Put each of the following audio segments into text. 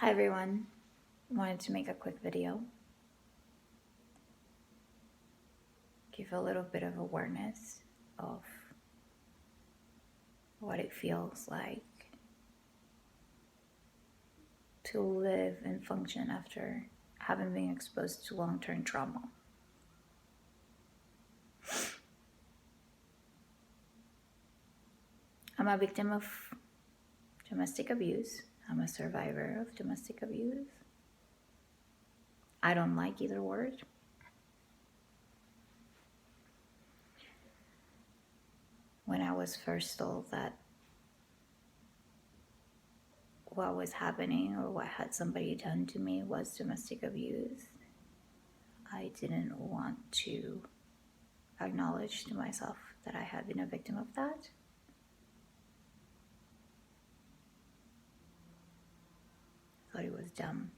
Hi everyone, wanted to make a quick video, give a little bit of awareness of what it feels like to live and function after having been exposed to long-term trauma. I'm a victim of domestic abuse. I'm a survivor of domestic abuse. I don't like either word. When I was first told that what was happening or what had somebody done to me was domestic abuse, I didn't want to acknowledge to myself that I had been a victim of that. I thought it was dumb.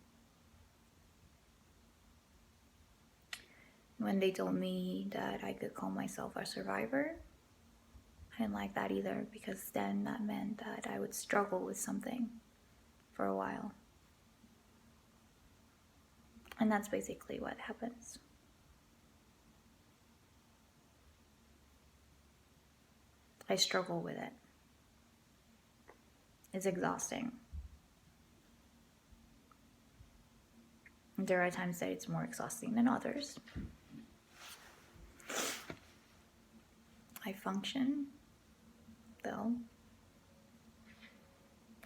When they told me that I could call myself a survivor, I didn't like that either, because then that meant that I would struggle with something for a while. And that's basically what happens. I struggle with it. It's exhausting. There are times that it's more exhausting than others. I function, though.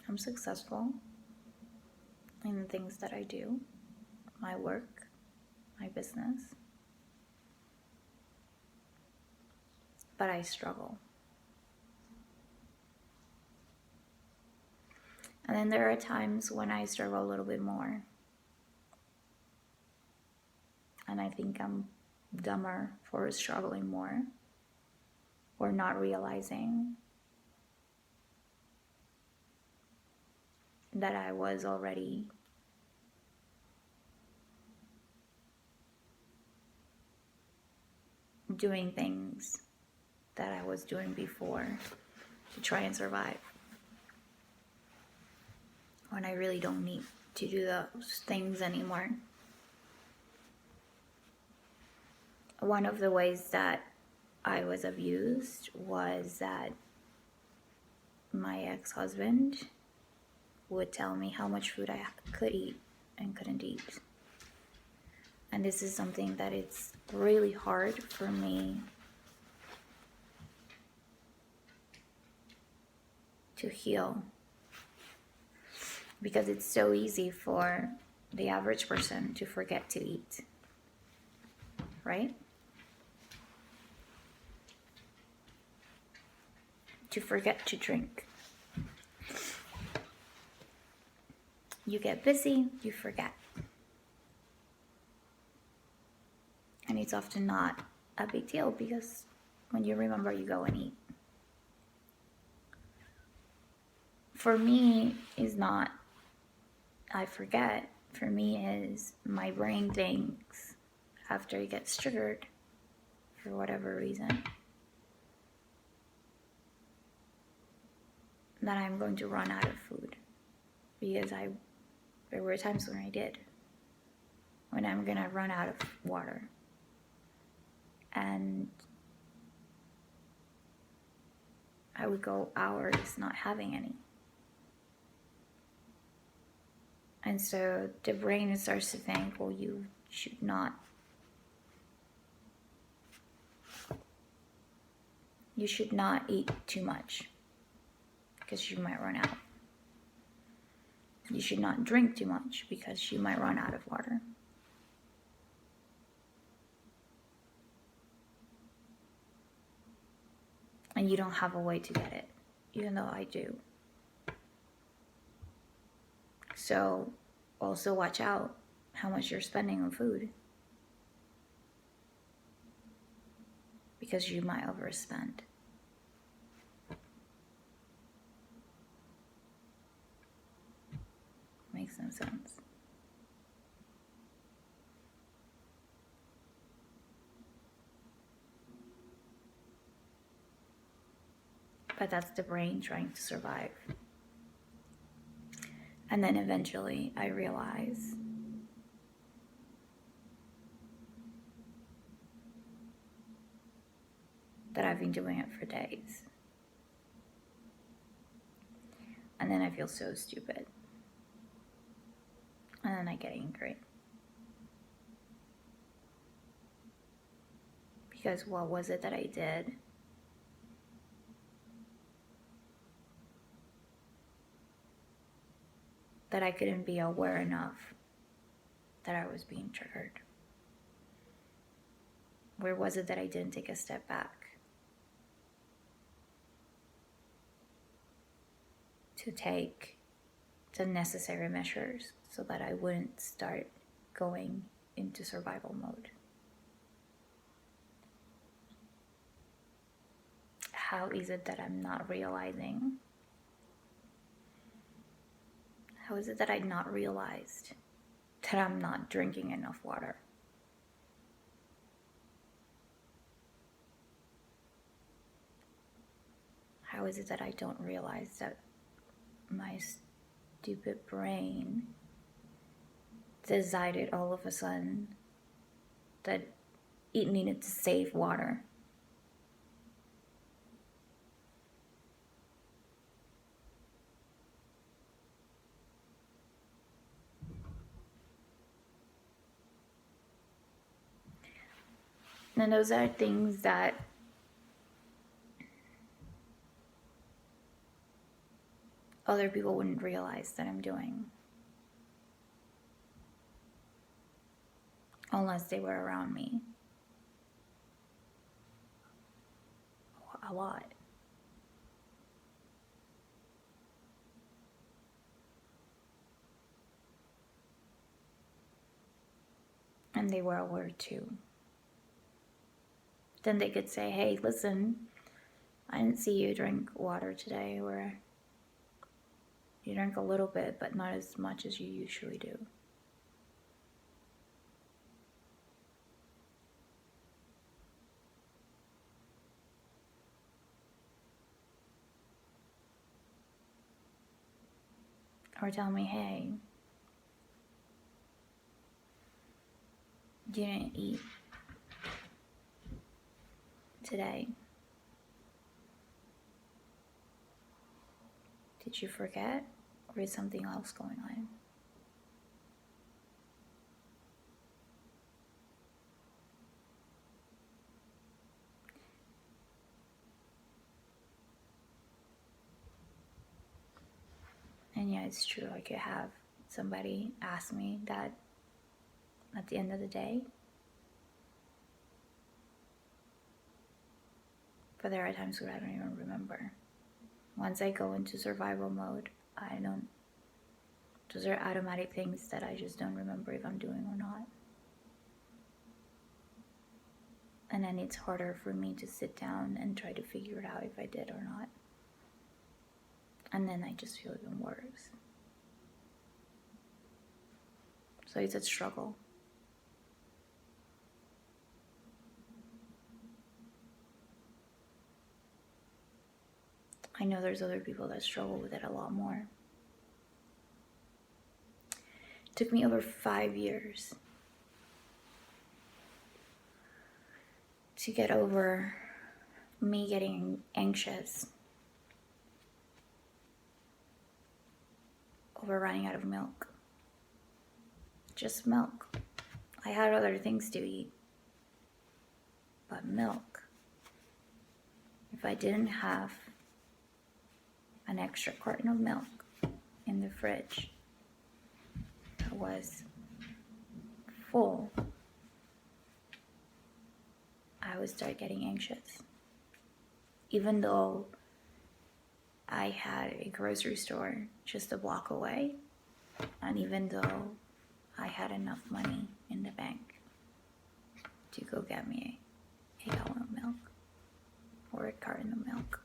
I'm successful in the things that I do, my work, my business. But I struggle. And then there are times when I struggle a little bit more. And I think I'm dumber for struggling more or not realizing that I was already doing things that I was doing before to try and survive, when I really don't need to do those things anymore. One of the ways that I was abused was that my ex-husband would tell me how much food I could eat and couldn't eat. And this is something that it's really hard for me to heal, because it's so easy for the average person to forget to eat, right? To forget to drink. You get busy, you forget. And it's often not a big deal, because when you remember, you go and eat. For me, is not I forget. For me is my brain thinks, after it gets triggered for whatever reason, that I'm going to run out of food. Because there were times when I did, when I'm gonna run out of water. And I would go hours not having any. And so the brain starts to think, well, you should not eat too much, because you might run out. You should not drink too much, because you might run out of water. And you don't have a way to get it, even though I do. So also watch out how much you're spending on food, because you might overspend. Makes no sense. But that's the brain trying to survive. And then eventually I realize that I've been doing it for days. And then I feel so stupid. And then I get angry. Because what was it that I did that I couldn't be aware enough that I was being triggered? Where was it that I didn't take a step back to take the necessary measures so that I wouldn't start going into survival mode? How is it that I'm not realizing? How is it that I not realized that I'm not drinking enough water? How is it that I don't realize that my stupid brain decided all of a sudden that it needed to save water? And those are things that other people wouldn't realize that I'm doing unless they were around me a lot. And they were aware too. Then they could say, hey, listen, I didn't see you drink water today, or you drank a little bit, but not as much as you usually do. Or tell me, hey, you didn't eat today. Did you forget? Or is something else going on? And yeah, it's true. I could have somebody ask me that at the end of the day. But there are times where I don't even remember. Once I go into survival mode, those are automatic things that I just don't remember if I'm doing or not. And then it's harder for me to sit down and try to figure it out if I did or not. And then I just feel even worse. So it's a struggle. I know there's other people that struggle with it a lot more. It took me over 5 years to get over me getting anxious over running out of milk. Just milk. I had other things to eat, but milk. If I didn't have an extra carton of milk in the fridge that was full, I would start getting anxious. Even though I had a grocery store just a block away, and even though I had enough money in the bank to go get me a gallon of milk or a carton of milk.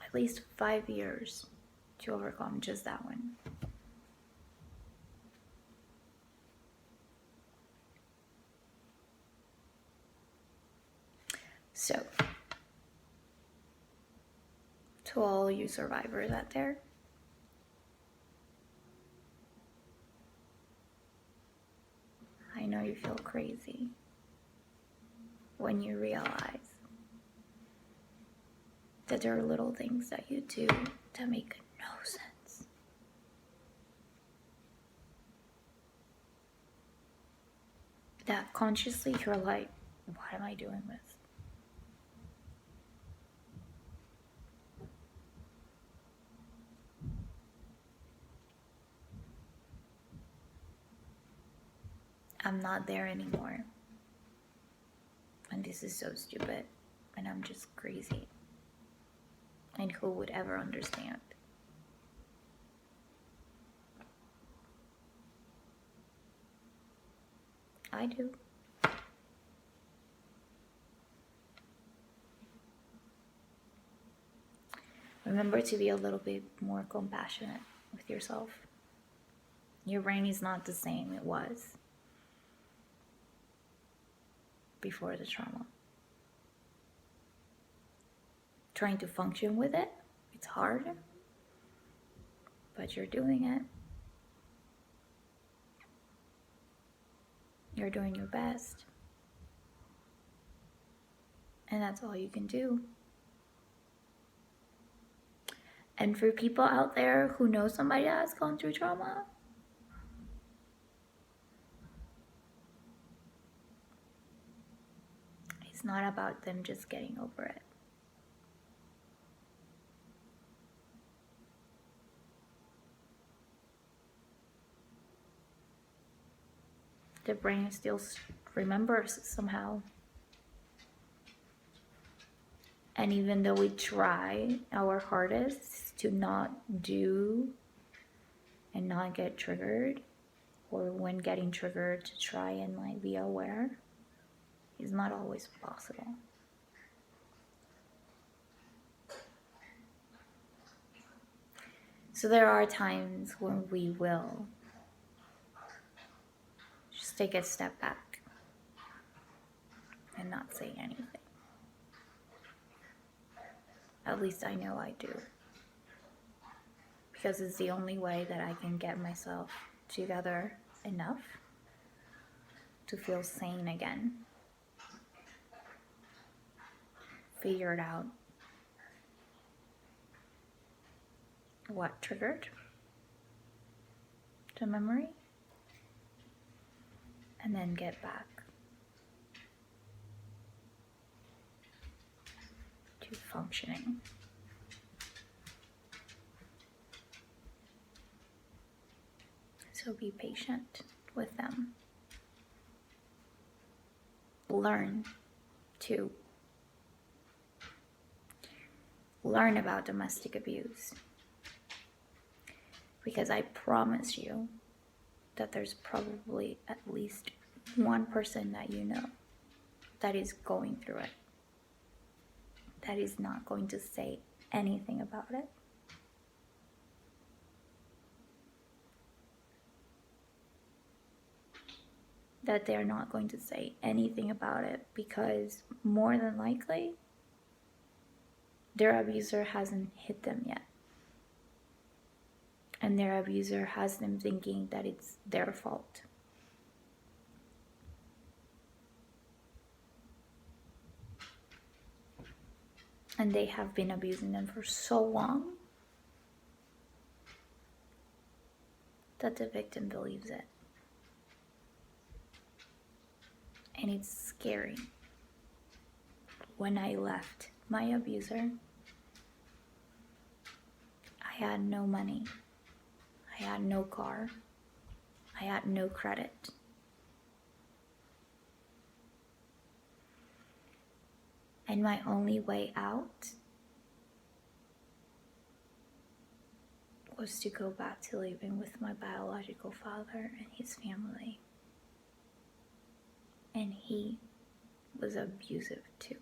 At least 5 years to overcome just that one. So, To all you survivors out there, I know you feel crazy when you realize that there are little things that you do that make no sense. That consciously you're like, what am I doing this? I'm not there anymore. And this is so stupid. And I'm just crazy. And who would ever understand? I do. Remember to be a little bit more compassionate with yourself. Your brain is not the same it was before the trauma. Trying to function with it, it's hard, but you're doing it. You're doing your best. And that's all you can do. And for people out there who know somebody that has gone through trauma, it's not about them just getting over it. The brain still remembers somehow. And even though we try our hardest to not do and not get triggered, or when getting triggered to try and like be aware, is not always possible. So there are times when we will just take a step back and not say anything. At least I know I do. Because it's the only way that I can get myself together enough to feel sane again. Figured out what triggered the memory, and then get back to functioning. So be patient with them. Learn to learn about domestic abuse. Because I promise you that there's probably at least one person that you know that is going through it, that is not going to say anything about it. That they're not going to say anything about it because more than likely their abuser hasn't hit them yet. And their abuser has them thinking that it's their fault. And they have been abusing them for so long that the victim believes it. And it's scary. When I left my abuser, I had no money. I had no car. I had no credit. And my only way out was to go back to living with my biological father and his family. And he was abusive too.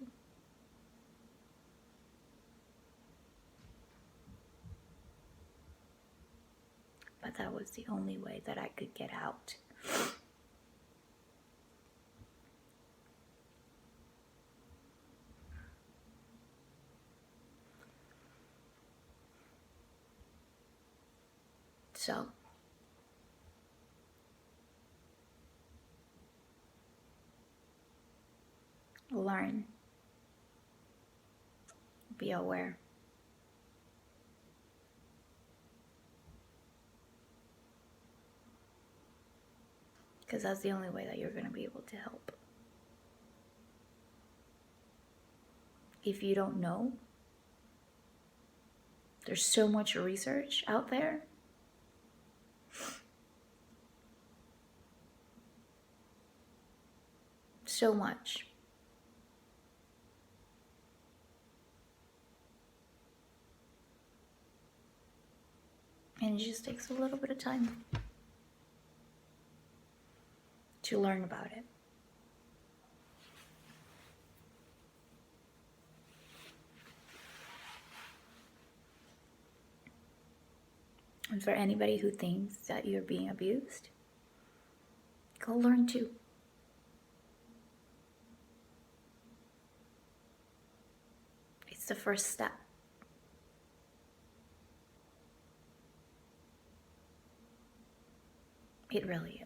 But that was the only way that I could get out. So, learn, be aware. Because that's the only way that you're going to be able to help. If you don't know, there's so much research out there. So much. And it just takes a little bit of time to learn about it. And for anybody who thinks that you're being abused, go learn too. It's the first step. It really